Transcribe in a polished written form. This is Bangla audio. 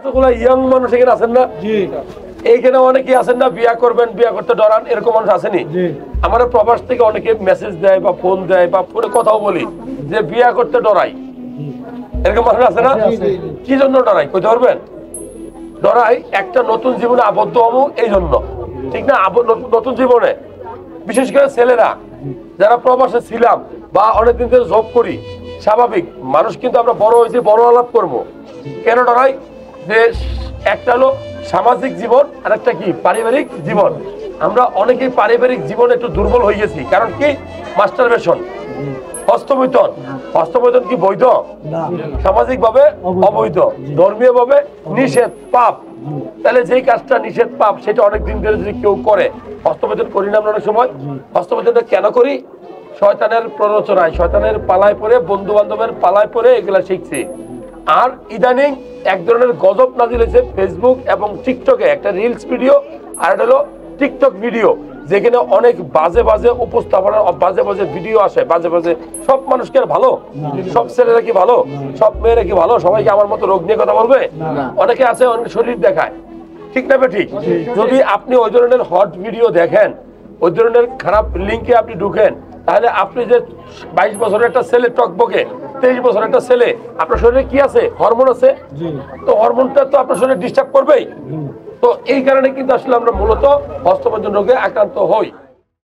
এতগুলো ইয়াং মানুষ এখানে আছেন না? এইখানে অনেকে আছেন না বিয়া করবেন, বিয়া করতে ডরান, এরকম মানুষ আসেনি? আমার প্রবাস থেকে অনেকে মেসেজ দেয় বা ফোন দেয় বা ফোনে কথাও বলি যে বিয়া করতে ডরাই, এরকম মানুষ আছে না? কি জন্য ডরাই কইতে পারবেন? ডরাই একটা নতুন জীবনে আবদ্ধ হবো এই জন্য, ঠিক না? নতুন জীবনে বিশেষ করে ছেলেরা যারা প্রবাসে ছিলাম বা অনেকদিন ধরে জব করি, স্বাভাবিক মানুষ কিন্তু আমরা বড় হয়েছি, বড় আলাপ করবো। কেন ডরাই? যে একটা হলো সামাজিক জীবন আর একটা কি পারিবারিক জীবন। আমরা অনেকেই পারিবারিক জীবনে একটু দুর্বল হয়ে গেছি। কারণ কি? মাস্টারবেশন, হস্তমৈথুন। হস্তমৈথুন কি বৈধ? সামাজিক ভাবে অবৈধ, ধর্মীয় ভাবে নিষেধ, পাপ। তাহলে যেই কাজটা নিষেধ, পাপ, সেটা অনেকদিন ধরে যদি কেউ করে, হস্তমৈথুন করি না আমরা অনেক সময়। হস্তমৈথুনটা কেন করি? শয়তানের প্ররোচনায়, শয়তানের পালায় পড়ে, বন্ধু বান্ধবের পালায় পড়ে এগুলা শিখছি। আর ইদানিং এক ধরনের গজব নাজিল হয়েছে ফেসবুক এবং টিকটকে, একটা রিলস ভিডিও আর এটা হলো টিকটক ভিডিও, যেখানে অনেক বাজে বাজে উপস্থাপনা, বাজে বাজে ভিডিও আসে, বাজে বাজে। সব মানুষকে ভালো? সব ছেলেরা কি ভালো? সব মেয়েরা কি ভালো? সবাইকে আমার মতো রোগ নিয়ে কথা বলবে? অনেকে আছে অনেক শরীর দেখায়, ঠিক না ঠিক? যদি আপনি ওই ধরনের হট ভিডিও দেখেন, ওই ধরনের খারাপ লিঙ্কে আপনি ঢুকেন, তাহলে আপনি যে 22 বছরের একটা ছেলে টকবকে, 23 বছরের একটা ছেলে, আপনার শরীরে কি আছে? হরমোন আছে। তো হরমোনটা তো আপনার শরীরে ডিস্টার্ব করবেই। তো এই কারণে কিন্তু আসলে আমরা মূলত হস্তমৈথুন রোগে আক্রান্ত হই।